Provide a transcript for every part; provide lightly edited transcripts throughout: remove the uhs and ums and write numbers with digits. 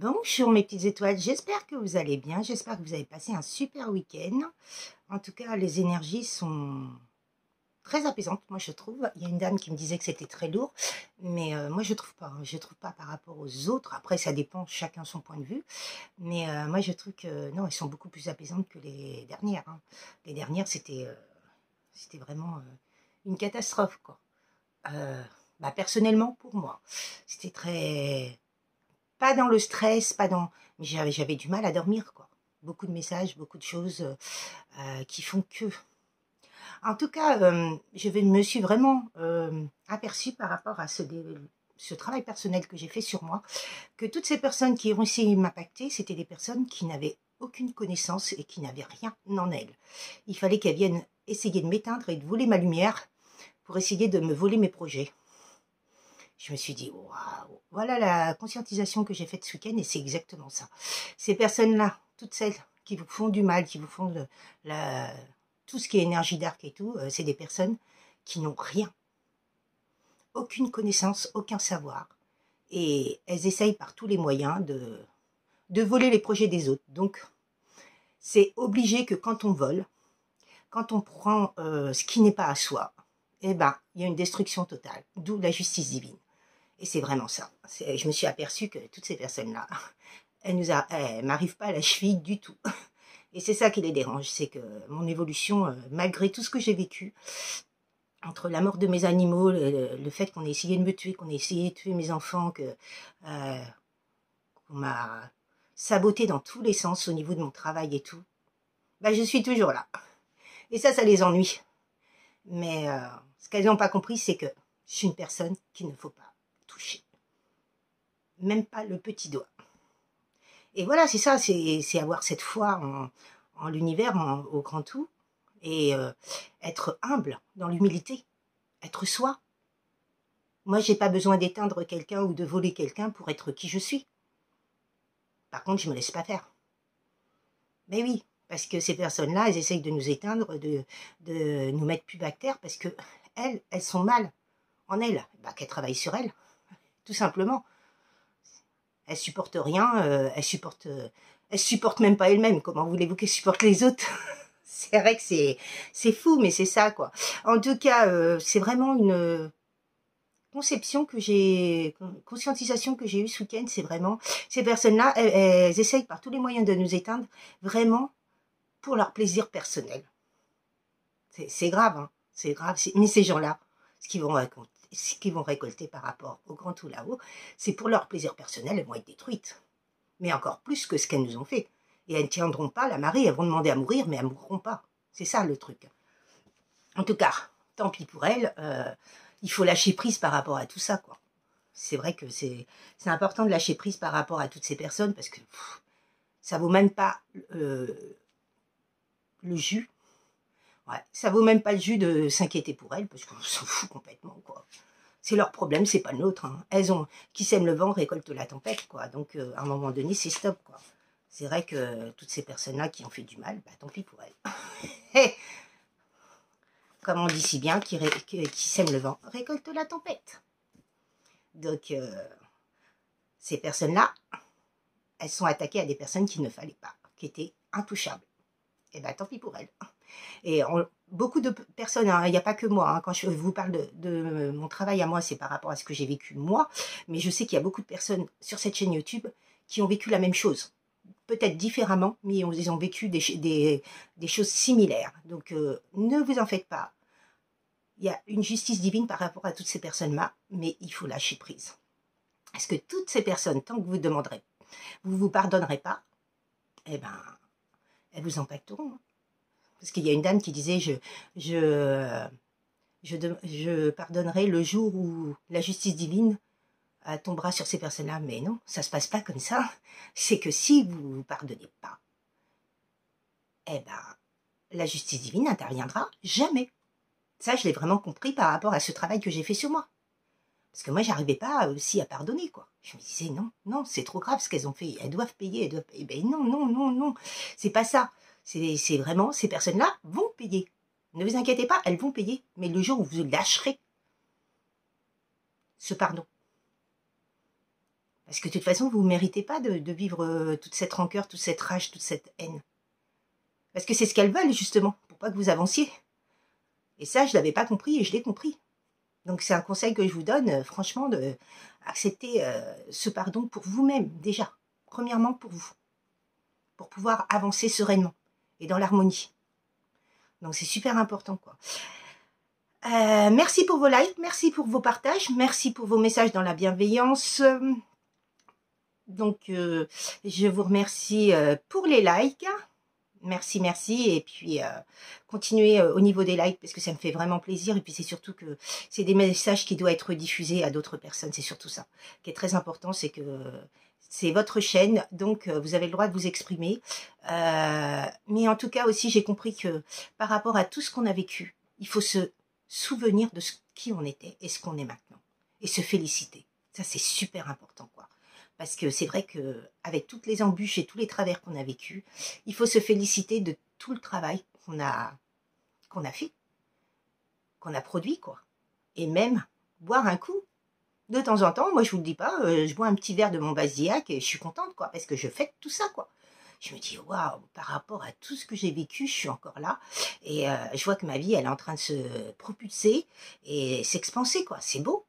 Bonjour mes petites étoiles, j'espère que vous allez bien, j'espère que vous avez passé un super week-end. En tout cas, les énergies sont très apaisantes, moi je trouve. Il y a une dame qui me disait que c'était très lourd, mais moi je trouve pas. Je trouve pas par rapport aux autres. Après, ça dépend, chacun son point de vue. Mais moi je trouve que non, elles sont beaucoup plus apaisantes que les dernières. Les dernières, c'était vraiment une catastrophe, quoi. Personnellement, pour moi, c'était très... Pas dans le stress, pas dans... Mais j'avais du mal à dormir, quoi. Beaucoup de messages, beaucoup de choses qui font que... En tout cas, me suis vraiment aperçue par rapport à ce travail personnel que j'ai fait sur moi, que toutes ces personnes qui ont essayé de m'impacter, c'était des personnes qui n'avaient aucune connaissance et qui n'avaient rien en elles. Il fallait qu'elles viennent essayer de m'éteindre et de voler ma lumière pour essayer de me voler mes projets. Je me suis dit, waouh, voilà la conscientisation que j'ai faite ce week-end et c'est exactement ça. Ces personnes-là, toutes celles qui vous font du mal, qui vous font tout ce qui est énergie d'arc et tout, c'est des personnes qui n'ont rien. Aucune connaissance, aucun savoir. Et elles essayent par tous les moyens de voler les projets des autres. Donc, c'est obligé que quand on vole, quand on prend ce qui n'est pas à soi, eh ben, il y a une destruction totale. D'où la justice divine. Et c'est vraiment ça. Je me suis aperçue que toutes ces personnes-là, elles m'arrivent pas à la cheville du tout. Et c'est ça qui les dérange, c'est que mon évolution, malgré tout ce que j'ai vécu, entre la mort de mes animaux, le fait qu'on ait essayé de me tuer, qu'on ait essayé de tuer mes enfants, qu'on m'a saboté dans tous les sens au niveau de mon travail et tout, je suis toujours là. Et ça les ennuie. Mais ce qu'elles n'ont pas compris, c'est que je suis une personne qu'il ne faut pas toucher. Même pas le petit doigt. Et voilà, c'est ça, c'est avoir cette foi en l'univers, au grand tout, et être humble dans l'humilité, être soi. Moi, j'ai pas besoin d'éteindre quelqu'un ou de voler quelqu'un pour être qui je suis. Par contre, je me laisse pas faire. Mais oui, parce que ces personnes-là, elles essayent de nous éteindre, de nous mettre plus bactères, parce que elles sont mal en elles. Qu'elles travaillent sur elles, tout simplement. Elles supportent rien, elles supportent même pas elles-mêmes. Comment voulez-vous qu'elles supportent les autres? C'est vrai que c'est fou, mais c'est ça, quoi. En tout cas, c'est vraiment une conscientisation que j'ai eue ce week-end, c'est vraiment, ces personnes-là, elles essayent par tous les moyens de nous éteindre, vraiment pour leur plaisir personnel. C'est grave, hein, c'est grave. Mais ces gens-là, ce qu'ils vont récolter par rapport au grand tout là-haut, c'est pour leur plaisir personnel, elles vont être détruites. Mais encore plus que ce qu'elles nous ont fait. Et elles ne tiendront pas la marée, elles vont demander à mourir, mais elles ne mourront pas. C'est ça le truc. En tout cas, tant pis pour elles, il faut lâcher prise par rapport à tout ça, quoi. C'est vrai que c'est important de lâcher prise par rapport à toutes ces personnes, parce que ça vaut même pas le jus. Ouais, ça vaut même pas le jus de s'inquiéter pour elles, parce qu'on s'en fout complètement, quoi. C'est leur problème, c'est pas le nôtre. Hein. Qui sème le vent récolte la tempête, quoi. Donc, à un moment donné, c'est stop, quoi. C'est vrai que toutes ces personnes-là qui ont fait du mal, tant pis pour elles. Comme on dit si bien, qui sème le vent récolte la tempête. Donc, ces personnes-là, elles sont attaquées à des personnes qu'il ne fallait pas, qui étaient intouchables. Et tant pis pour elles. Et beaucoup de personnes, il n'y a pas que moi, hein, quand je vous parle de mon travail à moi, c'est par rapport à ce que j'ai vécu moi, mais je sais qu'il y a beaucoup de personnes sur cette chaîne YouTube qui ont vécu la même chose. Peut-être différemment, mais ils ont vécu des choses similaires. Donc, ne vous en faites pas. Il y a une justice divine par rapport à toutes ces personnes-là, mais il faut lâcher prise. Parce que toutes ces personnes, tant que vous pardonnerez pas, elles vous impacteront. Parce qu'il y a une dame qui disait, je pardonnerai le jour où la justice divine tombera sur ces personnes-là. Mais non, ça se passe pas comme ça. C'est que si vous ne pardonnez pas, la justice divine n'interviendra jamais. Ça, je l'ai vraiment compris par rapport à ce travail que j'ai fait sur moi. Parce que moi, j'arrivais pas aussi à pardonner, quoi. Je me disais, non, c'est trop grave ce qu'elles ont fait. Elles doivent payer, Ben non. C'est pas ça. C'est vraiment, ces personnes-là vont payer. Ne vous inquiétez pas, elles vont payer. Mais le jour où vous lâcherez ce pardon. Parce que de toute façon, vous ne méritez pas de vivre toute cette rancœur, toute cette rage, toute cette haine. Parce que c'est ce qu'elles veulent, justement, pour pas que vous avanciez. Et ça, je ne l'avais pas compris et je l'ai compris. Donc c'est un conseil que je vous donne, franchement, de accepter ce pardon pour vous-même, déjà. Premièrement, pour vous. Pour pouvoir avancer sereinement et dans l'harmonie. Donc c'est super important, quoi. Merci pour vos likes, merci pour vos partages, merci pour vos messages dans la bienveillance. Donc, je vous remercie pour les likes. Merci, merci. Et puis, continuez au niveau des likes parce que ça me fait vraiment plaisir. Et puis, c'est surtout que c'est des messages qui doivent être diffusés à d'autres personnes. C'est surtout ça qui est très important. C'est que c'est votre chaîne. Donc, vous avez le droit de vous exprimer. Mais en tout cas aussi, j'ai compris que par rapport à tout ce qu'on a vécu, il faut se souvenir de qui on était et ce qu'on est maintenant. Et se féliciter. Ça, c'est super important, quoi. Parce que c'est vrai qu'avec toutes les embûches et tous les travers qu'on a vécus, il faut se féliciter de tout le travail qu'on a fait, qu'on a produit, quoi. Et même boire un coup. De temps en temps, moi je vous le dis pas, je bois un petit verre de mon Basillac et je suis contente, quoi, parce que je fête tout ça, quoi. Je me dis, waouh, par rapport à tout ce que j'ai vécu, je suis encore là. Et je vois que ma vie, elle est en train de se propulser et s'expanser, quoi. C'est beau.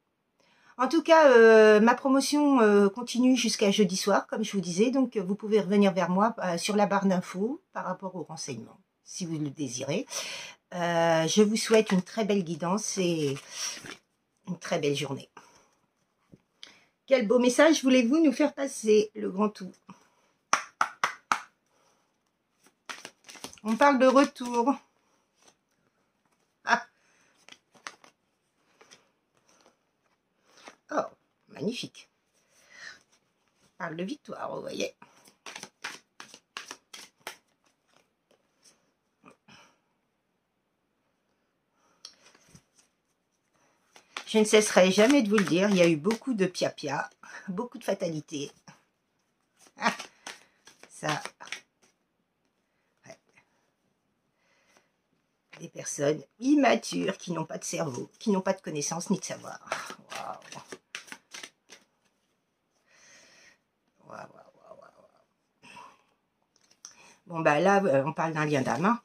En tout cas, ma promotion continue jusqu'à jeudi soir, comme je vous disais. Donc, vous pouvez revenir vers moi sur la barre d'infos par rapport aux renseignements, si vous le désirez. Je vous souhaite une très belle guidance et une très belle journée. Quel beau message voulez-vous nous faire passer, le grand tout? On parle de retour. Ah. Oh, magnifique. On parle de victoire, vous voyez. Je ne cesserai jamais de vous le dire, il y a eu beaucoup de pia-pia, beaucoup de fatalité. Ah, ça... Des personnes immatures qui n'ont pas de cerveau, qui n'ont pas de connaissances ni de savoir. Waouh. Waouh, waouh, waouh. Bon, bah là, on parle d'un lien d'âme. Hein.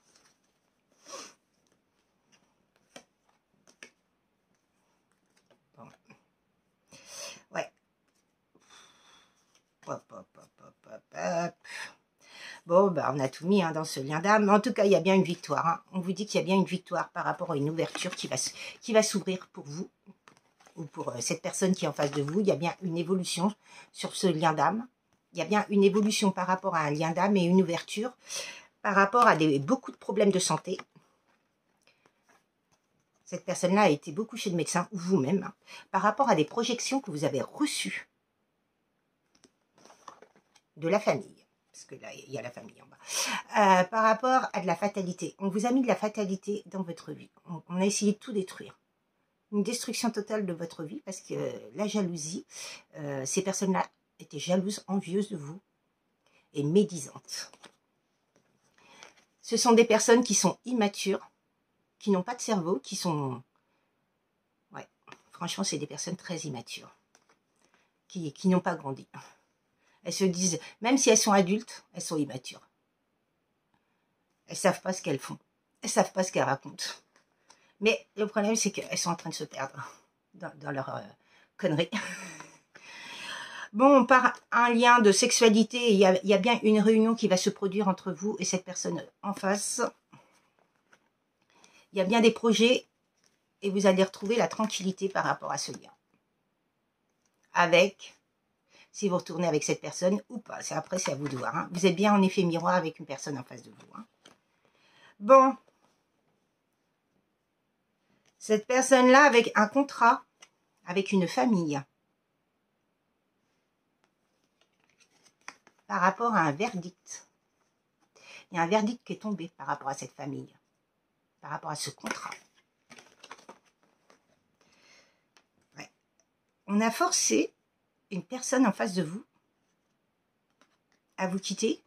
Bon. Ouais. Hop, hop, hop, hop, hop, hop. Bon, bah, on a tout mis hein, dans ce lien d'âme. En tout cas, il y a bien une victoire. Hein. On vous dit qu'il y a bien une victoire par rapport à une ouverture qui va s'ouvrir pour vous ou pour cette personne qui est en face de vous. Il y a bien une évolution sur ce lien d'âme. Il y a bien une évolution par rapport à un lien d'âme et une ouverture par rapport à beaucoup de problèmes de santé. Cette personne-là a été beaucoup chez le médecin, ou vous-même, hein, par rapport à des projections que vous avez reçues de la famille. Parce que là, il y a la famille en bas. Par rapport à de la fatalité. On vous a mis de la fatalité dans votre vie. On a essayé de tout détruire. Une destruction totale de votre vie, parce que la jalousie, ces personnes-là étaient jalouses, envieuses de vous, et médisantes. Ce sont des personnes qui sont immatures, qui n'ont pas de cerveau, qui sont... Ouais, franchement, c'est des personnes très immatures, qui n'ont pas grandi. Elles se disent, même si elles sont adultes, elles sont immatures. Elles ne savent pas ce qu'elles font. Elles ne savent pas ce qu'elles racontent. Mais le problème, c'est qu'elles sont en train de se perdre dans leur conneries. Bon, par un lien de sexualité, il y a bien une réunion qui va se produire entre vous et cette personne en face. Il y a bien des projets et vous allez retrouver la tranquillité par rapport à ce lien. Avec, si vous retournez avec cette personne ou pas. Après, c'est à vous de voir. Hein. Vous êtes bien en effet miroir avec une personne en face de vous. Hein. Bon. Cette personne-là avec un contrat, avec une famille. Par rapport à un verdict. Il y a un verdict qui est tombé par rapport à cette famille. Par rapport à ce contrat. Ouais. On a forcé une personne en face de vous à vous quitter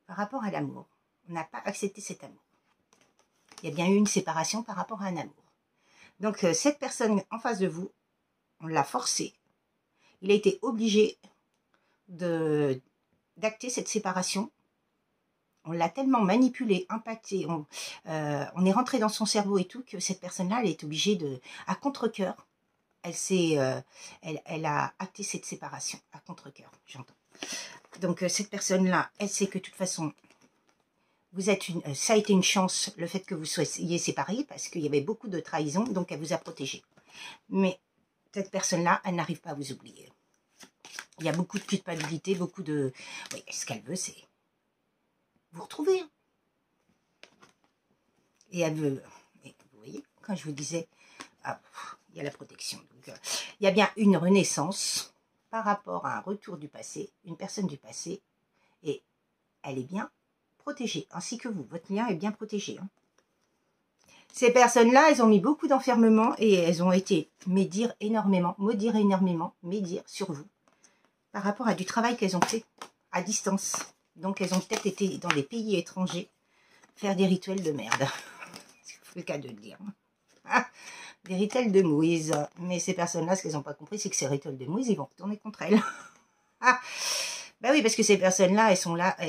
par rapport à l'amour. On n'a pas accepté cet amour. Il y a bien eu une séparation par rapport à un amour. Donc, cette personne en face de vous, on l'a forcée. il a été obligé d'acter cette séparation. On l'a tellement manipulé, impacté, on est rentré dans son cerveau et tout, que cette personne-là, elle est obligée à contre-cœur, elle a acté cette séparation, à contre-cœur, j'entends. Donc cette personne-là, elle sait que de toute façon, ça a été une chance, le fait que vous soyez séparés, parce qu'il y avait beaucoup de trahison, donc elle vous a protégé. Mais cette personne-là, elle n'arrive pas à vous oublier. Il y a beaucoup de culpabilité, beaucoup de... Oui, ce qu'elle veut, c'est vous retrouver. Et elle veut... Et vous voyez, quand je vous disais, il y a la protection. Donc, il y a bien une renaissance par rapport à un retour du passé, une personne du passé, et elle est bien protégée, ainsi que vous. Votre lien est bien protégé. Hein. Ces personnes-là, elles ont mis beaucoup d'enfermement et elles ont été maudire énormément sur vous, par rapport à du travail qu'elles ont fait à distance. Donc, elles ont peut-être été dans des pays étrangers faire des rituels de merde. C'est le cas de le dire. Ah, des rituels de Moïse. Mais ces personnes-là, ce qu'elles n'ont pas compris, c'est que ces rituels de Moïse, ils vont retourner contre elles. Ah, ben oui, parce que ces personnes-là, elles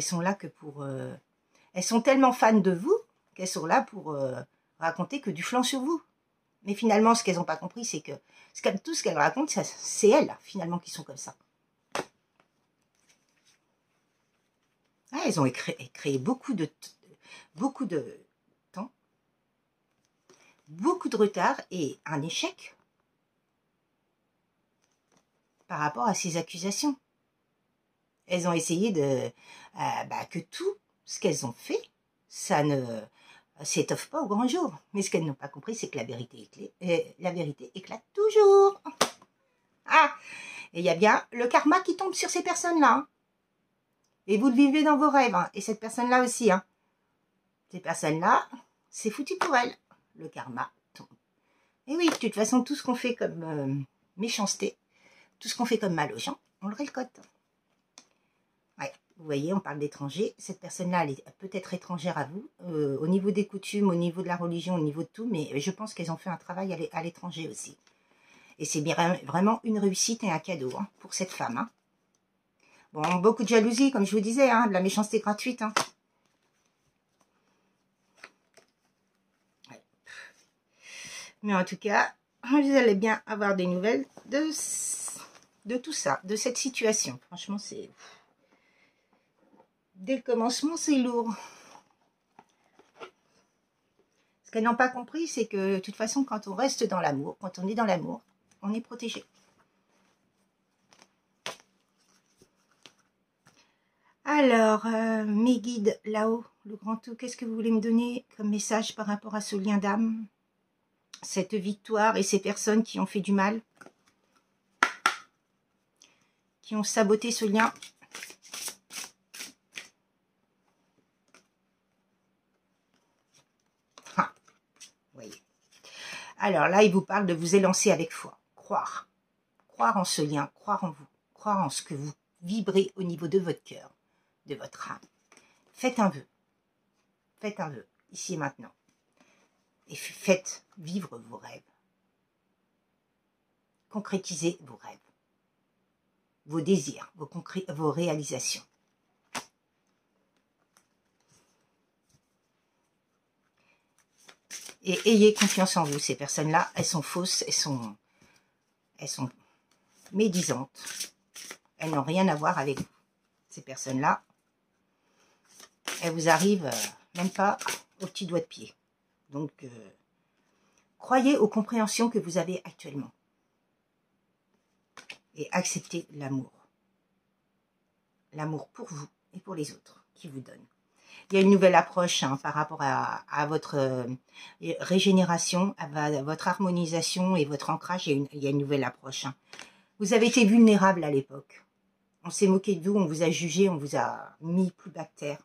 sont là que pour... elles sont tellement fans de vous qu'elles sont là pour raconter que du flanc sur vous. Mais finalement, ce qu'elles n'ont pas compris, c'est que tout ce qu'elles racontent, c'est elles, finalement, qui sont comme ça. Ah, elles ont créé beaucoup de temps, beaucoup de retard et un échec par rapport à ces accusations. Elles ont essayé que tout ce qu'elles ont fait, ça ne s'étoffe pas au grand jour. Mais ce qu'elles n'ont pas compris, c'est que la vérité éclate toujours. Ah, et il y a bien le karma qui tombe sur ces personnes-là. Hein. Et vous le vivez dans vos rêves. Hein. Et cette personne-là aussi. Hein. Ces personnes-là, c'est foutu pour elles. Le karma tombe. Et oui, de toute façon, tout ce qu'on fait comme méchanceté, tout ce qu'on fait comme mal aux gens, on le récolte. Ouais, vous voyez, on parle d'étrangers. Cette personne-là, elle est peut-être étrangère à vous, au niveau des coutumes, au niveau de la religion, au niveau de tout, mais je pense qu'elles ont fait un travail à l'étranger aussi. Et c'est bien vraiment une réussite et un cadeau hein, pour cette femme. Hein. Bon, beaucoup de jalousie, comme je vous disais, hein, de la méchanceté gratuite. Hein. Ouais. Mais en tout cas, vous allez bien avoir des nouvelles de tout ça, de cette situation. Franchement, c'est... Dès le commencement, c'est lourd. Ce qu'elles n'ont pas compris, c'est que de toute façon, quand on reste dans l'amour, quand on est dans l'amour, on est protégé. Alors, mes guides là-haut, le grand tout, qu'est-ce que vous voulez me donner comme message par rapport à ce lien d'âme? Cette victoire et ces personnes qui ont fait du mal, qui ont saboté ce lien. Ah, voyez. Alors là, il vous parle de vous élancer avec foi, croire. Croire en ce lien, croire en vous, croire en ce que vous vibrez au niveau de votre cœur, de votre âme. Faites un vœu, ici et maintenant. Et faites vivre vos rêves. Concrétisez vos rêves, vos désirs, vos réalisations. Et ayez confiance en vous. Ces personnes-là, elles sont fausses, elles sont médisantes. Elles n'ont rien à voir avec vous. Ces personnes-là, elles vous arrivent même pas au petit doigt de pied. Donc, croyez aux compréhensions que vous avez actuellement. Et acceptez l'amour. L'amour pour vous et pour les autres qui vous donne. Il y a une nouvelle approche hein, par rapport à votre régénération, à votre harmonisation et votre ancrage. Il y a une nouvelle approche. Hein. Vous avez été vulnérable à l'époque. On s'est moqué de vous, on vous a jugé, on vous a mis plus bas que terre.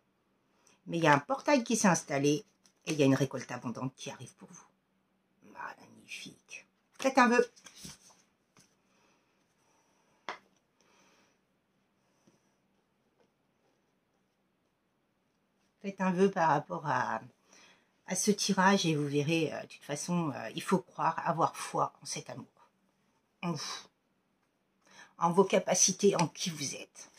Mais il y a un portail qui s'est installé et il y a une récolte abondante qui arrive pour vous. Magnifique. Faites un vœu. Faites un vœu par rapport à ce tirage et vous verrez, de toute façon, il faut croire, avoir foi en cet amour. En vous. en vos capacités, en qui vous êtes.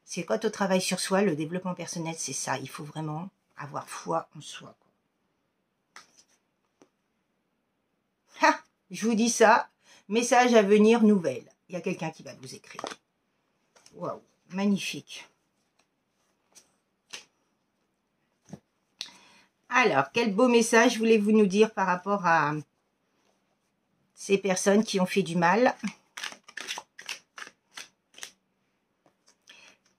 C'est quand on travaille sur soi, le développement personnel, c'est ça. Il faut vraiment avoir foi en soi. Ah, je vous dis ça. Message à venir, nouvelle. Il y a quelqu'un qui va vous écrire. Waouh, magnifique. Alors, quel beau message voulez-vous nous dire par rapport à ces personnes qui ont fait du mal?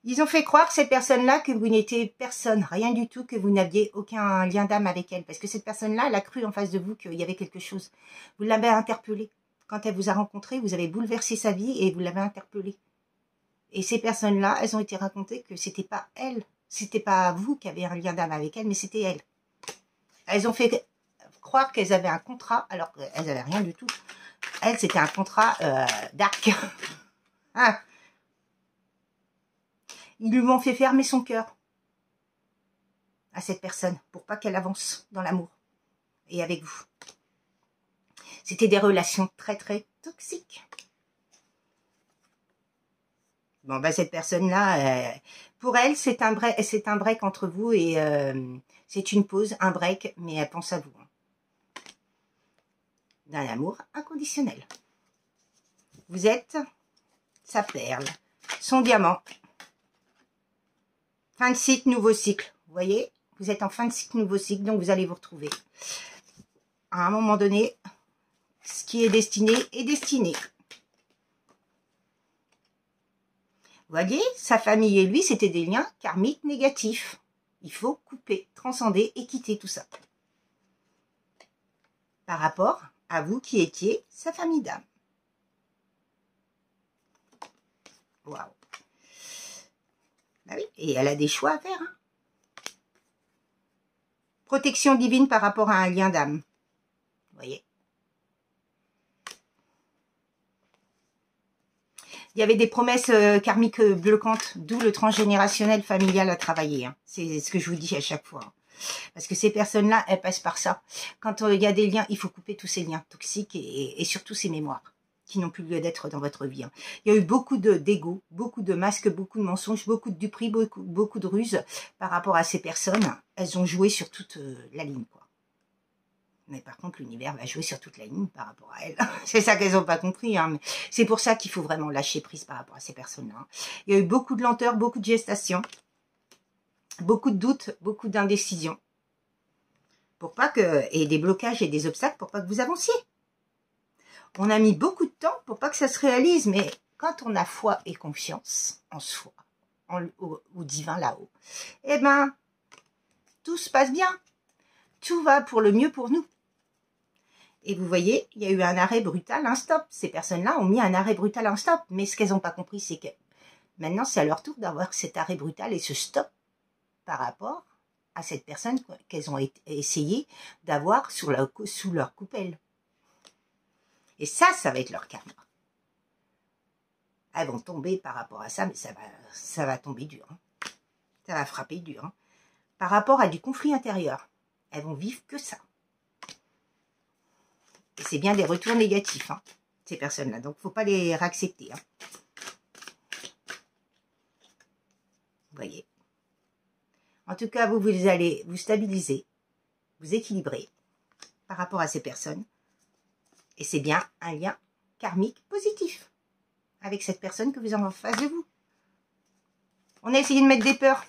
Ils ont fait croire, ces personnes-là, que vous n'étiez personne, rien du tout, que vous n'aviez aucun lien d'âme avec elle. Parce que cette personne-là, elle a cru en face de vous qu'il y avait quelque chose. Vous l'avez interpellée. Quand elle vous a rencontré, vous avez bouleversé sa vie et vous l'avez interpellée. Et ces personnes-là, elles ont été racontées que c'était pas elle. C'était pas vous qui avez un lien d'âme avec elle, mais c'était elle. Elles ont fait croire qu'elles avaient un contrat, alors qu'elles n'avaient rien du tout. Elles, c'était un contrat dark. Hein? Ils lui ont fait fermer son cœur à cette personne pour pas qu'elle avance dans l'amour et avec vous. C'était des relations très très toxiques. Bon, bah cette personne-là, pour elle, c'est un break entre vous et c'est une pause, un break, mais elle pense à vous. D'un amour inconditionnel. Vous êtes sa perle, son diamant. Fin de cycle, nouveau cycle. Vous voyez, vous êtes en fin de cycle, nouveau cycle, donc vous allez vous retrouver. À un moment donné, ce qui est destiné est destiné. Vous voyez, sa famille et lui, c'était des liens karmiques négatifs. Il faut couper, transcender et quitter tout ça. Par rapport à vous qui étiez sa famille d'âme. Waouh. Ah oui, et elle a des choix à faire. Hein. Protection divine par rapport à un lien d'âme. Vous voyez. Il y avait des promesses karmiques bloquantes, d'où le transgénérationnel familial à travailler. Hein. C'est ce que je vous dis à chaque fois. Hein. Parce que ces personnes-là, elles passent par ça. Quand il y a des liens, il faut couper tous ces liens toxiques et surtout ces mémoires qui n'ont plus lieu d'être dans votre vie. Hein. Il y a eu beaucoup d'ego, beaucoup de masques, beaucoup de mensonges, beaucoup de duperies, beaucoup de ruses par rapport à ces personnes. Elles ont joué sur toute la ligne, quoi. Mais par contre, l'univers va jouer sur toute la ligne par rapport à elles. C'est ça qu'elles n'ont pas compris. Hein. C'est pour ça qu'il faut vraiment lâcher prise par rapport à ces personnes-là. Il y a eu beaucoup de lenteur, beaucoup de gestation, beaucoup de doutes, beaucoup d'indécision. Pour pas que, et des blocages et des obstacles pour pas que vous avanciez. On a mis beaucoup de temps pour pas que ça se réalise, mais quand on a foi et confiance en soi, au divin là-haut, eh ben, tout se passe bien. Tout va pour le mieux pour nous. Et vous voyez, il y a eu un arrêt brutal, un stop. Ces personnes-là ont mis un arrêt brutal, un stop. Mais ce qu'elles n'ont pas compris, c'est que maintenant, c'est à leur tour d'avoir cet arrêt brutal et ce stop par rapport à cette personne qu'elles ont essayé d'avoir sous leur coupelle. Et ça va être leur karma. Elles vont tomber par rapport à ça, mais ça va tomber dur. Hein. Ça va frapper dur. Hein. Par rapport à du conflit intérieur, elles vont vivre que ça. Et c'est bien des retours négatifs, hein, ces personnes-là. Donc, il ne faut pas les réaccepter. Hein. Vous voyez. En tout cas, vous allez vous stabiliser, vous équilibrer par rapport à ces personnes. Et c'est bien un lien karmique positif avec cette personne que vous avez en face de vous. On a essayé de mettre des peurs.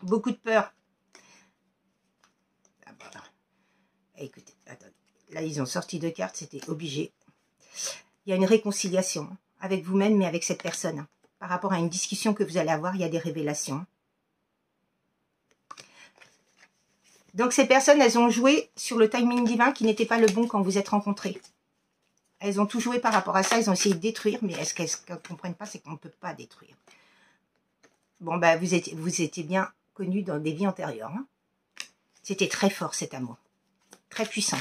Beaucoup de peurs. Écoutez, attendez. Là, ils ont sorti 2 cartes, c'était obligé. Il y a une réconciliation avec vous-même, mais avec cette personne. Par rapport à une discussion que vous allez avoir, il y a des révélations. Donc, ces personnes, elles ont joué sur le timing divin qui n'était pas le bon quand vous êtes rencontrés. Elles ont tout joué par rapport à ça. Elles ont essayé de détruire, mais ce qu'elles ne comprennent pas, c'est qu'on ne peut pas détruire. Bon, bah, vous étiez bien connus dans des vies antérieures. Hein. C'était très fort, cet amour. Très puissant.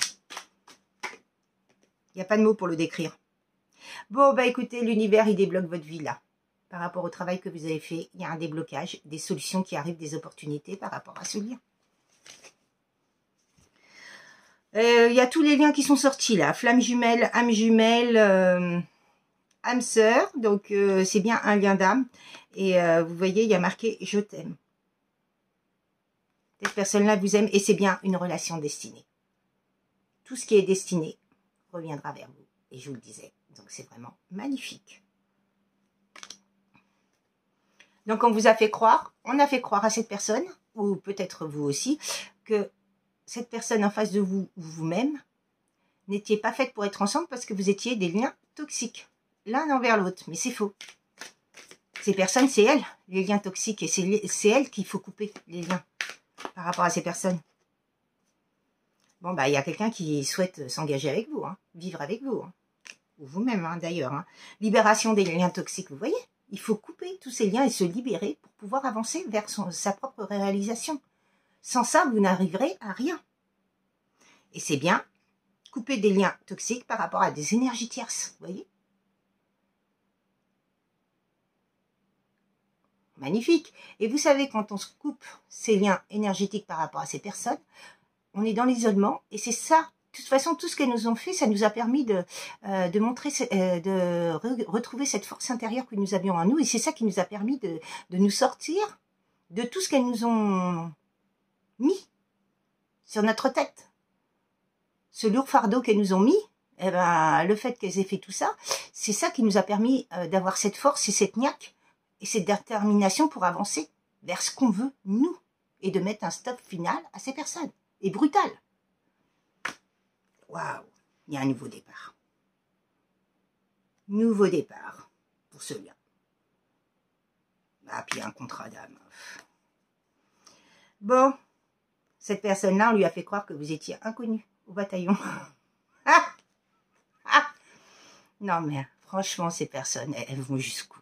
Il n'y a pas de mots pour le décrire. Bon, bah écoutez, l'univers, il débloque votre vie là. Par rapport au travail que vous avez fait, il y a un déblocage, des solutions qui arrivent, des opportunités par rapport à ce lien. Il y a tous les liens qui sont sortis là. Flamme jumelle, âme jumelle, âme sœur, donc c'est bien un lien d'âme. Et vous voyez, il y a marqué « Je t'aime ». Cette personne-là vous aime et c'est bien une relation destinée. Tout ce qui est destiné reviendra vers vous. Et je vous le disais, donc c'est vraiment magnifique. Donc on vous a fait croire, on a fait croire à cette personne, ou peut-être vous aussi, que cette personne en face de vous ou vous-même n'étiez pas faite pour être ensemble parce que vous étiez des liens toxiques, l'un envers l'autre. Mais c'est faux. Ces personnes, c'est elles, les liens toxiques, et c'est elles qu'il faut couper, les liens, par rapport à ces personnes. Bon, bah, il y a quelqu'un qui souhaite s'engager avec vous, hein, vivre avec vous, hein, ou vous-même, hein, d'ailleurs. Hein. Libération des liens toxiques, vous voyez? Il faut couper tous ces liens et se libérer pour pouvoir avancer vers sa propre réalisation. Sans ça, vous n'arriverez à rien. Et c'est bien couper des liens toxiques par rapport à des énergies tierces, vous voyez? Magnifique. Et vous savez, quand on se coupe ces liens énergétiques par rapport à ces personnes, on est dans l'isolement. Et c'est ça, de toute façon, tout ce qu'elles nous ont fait, ça nous a permis de montrer, retrouver cette force intérieure que nous avions en nous. Et c'est ça qui nous a permis de nous sortir de tout ce qu'elles nous ont mis sur notre tête. Ce lourd fardeau qu'elles nous ont mis, eh ben, le fait qu'elles aient fait tout ça, c'est ça qui nous a permis d'avoir cette force et cette niaque et cette détermination pour avancer vers ce qu'on veut, nous, et de mettre un stop final à ces personnes. Et brutal. Waouh, il y a un nouveau départ. Nouveau départ pour ce lien. Ah, puis il y a un contrat d'âme. Bon, cette personne-là, on lui a fait croire que vous étiez inconnu au bataillon. Non, mais franchement, ces personnes, elles vont jusqu'où?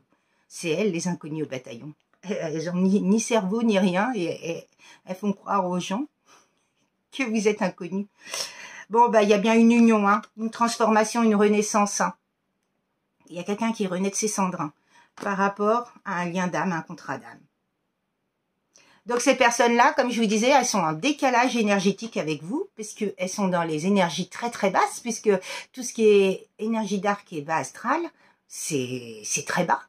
C'est elles, les inconnus au bataillon. Elles n'ont ni cerveau, ni rien, et elles font croire aux gens que vous êtes inconnus. Bon, bah, il y a bien une union, hein, une transformation, une renaissance. Hein. Il y a quelqu'un qui renaît de ses cendres hein, par rapport à un lien d'âme, un contrat d'âme. Donc, ces personnes-là, comme je vous disais, elles sont en décalage énergétique avec vous, puisqu'elles sont dans les énergies très, très basses, puisque tout ce qui est énergie d'arc et bas astral, c'est très bas.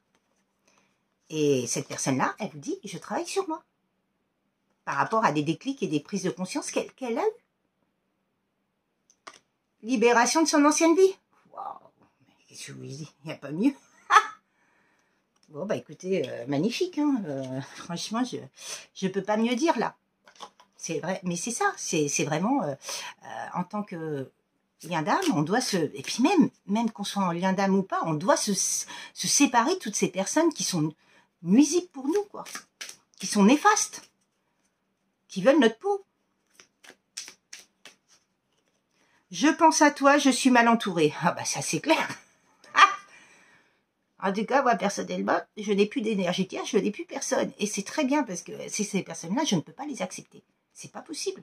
Et cette personne-là, elle vous dit, je travaille sur moi. Par rapport à des déclics et des prises de conscience qu'elle a eues. Libération de son ancienne vie. Waouh, qu'est-ce que je vous dis? Il n'y a pas mieux. Bon, bah écoutez, magnifique. Hein, franchement, je peux pas mieux dire là. C'est vrai, mais c'est ça. C'est vraiment, en tant que lien d'âme, on doit se... Et puis même qu'on soit en lien d'âme ou pas, on doit se séparer de toutes ces personnes qui sont nuisibles pour nous, quoi. Qui sont néfastes. Qui veulent notre peau. Je pense à toi, je suis mal entourée. Ah bah ça c'est clair. En tout cas, moi personnellement, je n'ai plus d'énergie tierce, je n'ai plus personne. Et c'est très bien parce que ces personnes-là, je ne peux pas les accepter. C'est pas possible.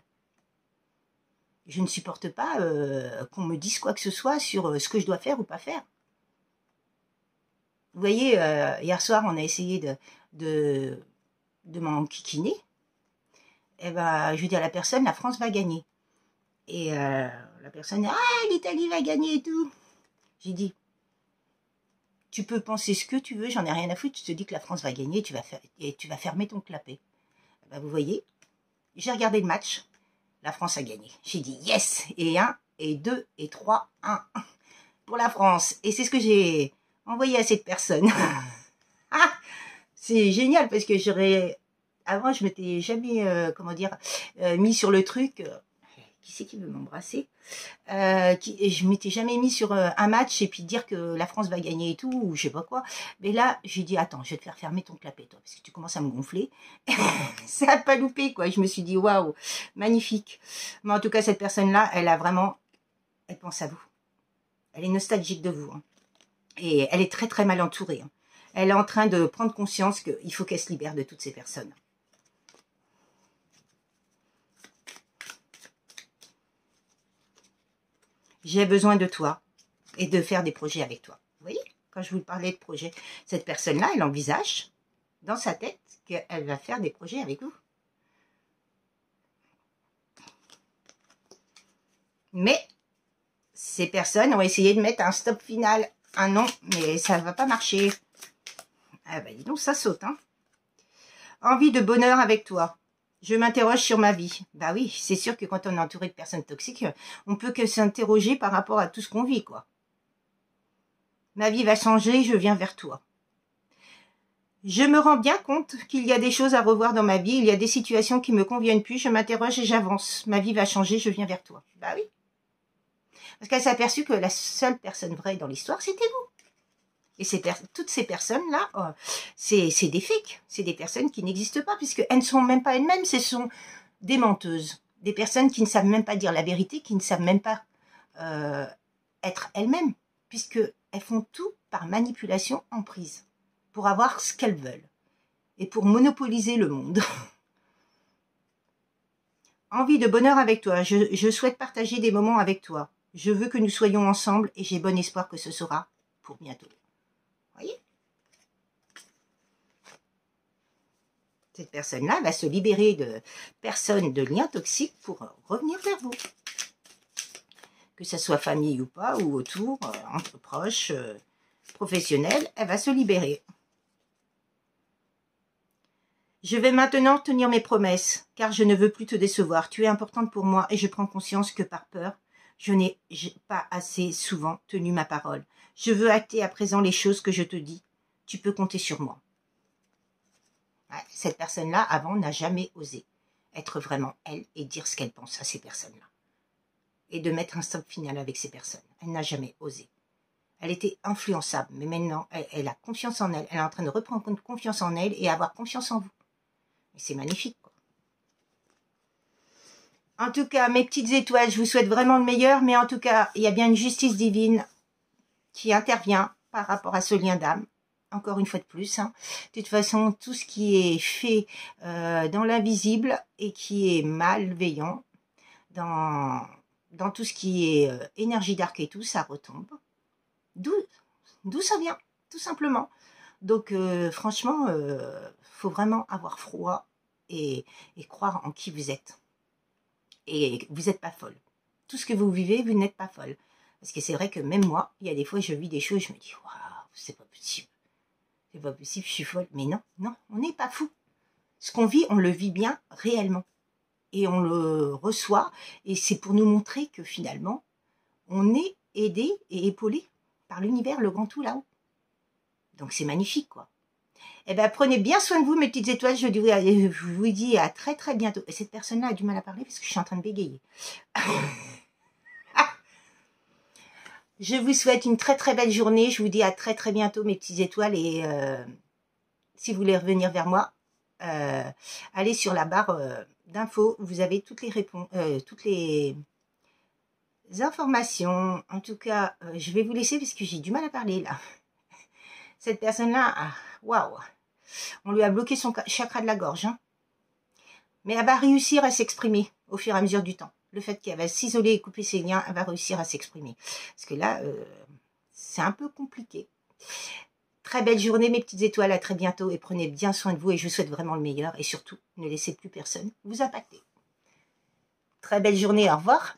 Je ne supporte pas qu'on me dise quoi que ce soit sur ce que je dois faire ou pas faire. Vous voyez, hier soir, on a essayé de m'enquiquiner. Et ben, je dis à la personne, la France va gagner. Et la personne, ah, l'Italie va gagner et tout. J'ai dit, tu peux penser ce que tu veux, j'en ai rien à foutre, tu te dis que la France va gagner et tu vas fermer ton clapet. Ben, vous voyez, j'ai regardé le match, la France a gagné. J'ai dit yes, et 1, et 2, et 3, 1 pour la France. Et c'est ce que j'ai envoyé à cette personne. Ah, c'est génial parce que avant, je m'étais jamais, comment dire, mis sur le truc. Qui c'est qui veut m'embrasser je m'étais jamais mis sur un match et puis dire que la France va gagner et tout, ou je sais pas quoi. Mais là, j'ai dit, attends, je vais te faire fermer ton clapet, toi, parce que tu commences à me gonfler. Ça n'a pas loupé, quoi. Je me suis dit, waouh, magnifique. Mais en tout cas, cette personne-là, elle pense à vous. Elle est nostalgique de vous. Hein. Et elle est très, très mal entourée. Hein. Elle est en train de prendre conscience qu'il faut qu'elle se libère de toutes ces personnes. J'ai besoin de toi et de faire des projets avec toi. Vous voyez, quand je vous parlais de projet, cette personne-là, elle envisage dans sa tête qu'elle va faire des projets avec vous. Mais ces personnes ont essayé de mettre un stop final Ah non, mais ça ne va pas marcher. Ah bah dis donc, ça saute, hein. Envie de bonheur avec toi. Je m'interroge sur ma vie. Bah oui, c'est sûr que quand on est entouré de personnes toxiques, on peut que s'interroger par rapport à tout ce qu'on vit, quoi. Ma vie va changer, je viens vers toi. Je me rends bien compte qu'il y a des choses à revoir dans ma vie, il y a des situations qui me conviennent plus, je m'interroge et j'avance. Ma vie va changer, je viens vers toi. Bah oui. Parce qu'elle s'est aperçue que la seule personne vraie dans l'histoire, c'était vous. Et toutes ces personnes-là, c'est des fakes. C'est des personnes qui n'existent pas, puisqu'elles ne sont même pas elles-mêmes, ce sont des menteuses. Des personnes qui ne savent même pas dire la vérité, qui ne savent même pas être elles-mêmes, puisqu'elles font tout par manipulation emprise, pour avoir ce qu'elles veulent, et pour monopoliser le monde. Envie de bonheur avec toi, je souhaite partager des moments avec toi. Je veux que nous soyons ensemble, et j'ai bon espoir que ce sera pour bientôt. Voyez ? Cette personne-là va se libérer de personnes, de liens toxiques pour revenir vers vous. Que ce soit famille ou pas, ou autour, entre proches, professionnels, elle va se libérer. Je vais maintenant tenir mes promesses, car je ne veux plus te décevoir. Tu es importante pour moi et je prends conscience que par peur, je n'ai pas assez souvent tenu ma parole. Je veux acter à présent les choses que je te dis. Tu peux compter sur moi. Ouais, cette personne-là, avant, n'a jamais osé être vraiment elle et dire ce qu'elle pense à ces personnes-là. Et de mettre un stop final avec ces personnes. Elle n'a jamais osé. Elle était influençable, mais maintenant, elle a confiance en elle. Elle est en train de reprendre confiance en elle et avoir confiance en vous. Et c'est magnifique, quoi. En tout cas, mes petites étoiles, je vous souhaite vraiment le meilleur, mais en tout cas, il y a bien une justice divine qui intervient par rapport à ce lien d'âme. Encore une fois de plus. Hein. De toute façon, tout ce qui est fait dans l'invisible et qui est malveillant, dans tout ce qui est énergie d'arc et tout, ça retombe. D'où ça vient, tout simplement. Donc, franchement, faut vraiment avoir froid et croire en qui vous êtes. Et vous n'êtes pas folle. Tout ce que vous vivez, vous n'êtes pas folle. Parce que c'est vrai que même moi, il y a des fois, je vis des choses, je me dis, waouh, c'est pas possible. C'est pas possible, je suis folle. Mais non, non, on n'est pas fou. Ce qu'on vit, on le vit bien réellement. Et on le reçoit. Et c'est pour nous montrer que finalement, on est aidé et épaulé par l'univers, le grand tout là-haut. Donc c'est magnifique, quoi. Eh bien, prenez bien soin de vous, mes petites étoiles. Je vous dis à très très bientôt. Et cette personne-là a du mal à parler parce que je suis en train de bégayer. Je vous souhaite une très très belle journée. Je vous dis à très très bientôt, mes petites étoiles. Et si vous voulez revenir vers moi, allez sur la barre d'infos. Vous avez toutes les réponses, toutes les informations. En tout cas, je vais vous laisser parce que j'ai du mal à parler là. Cette personne-là, waouh, on lui a bloqué son chakra de la gorge. Hein. Mais elle va réussir à s'exprimer au fur et à mesure du temps. Le fait qu'elle va s'isoler et couper ses liens, elle va réussir à s'exprimer. Parce que là, c'est un peu compliqué. Très belle journée, mes petites étoiles. À très bientôt et prenez bien soin de vous. Et je vous souhaite vraiment le meilleur. Et surtout, ne laissez plus personne vous impacter. Très belle journée. Au revoir.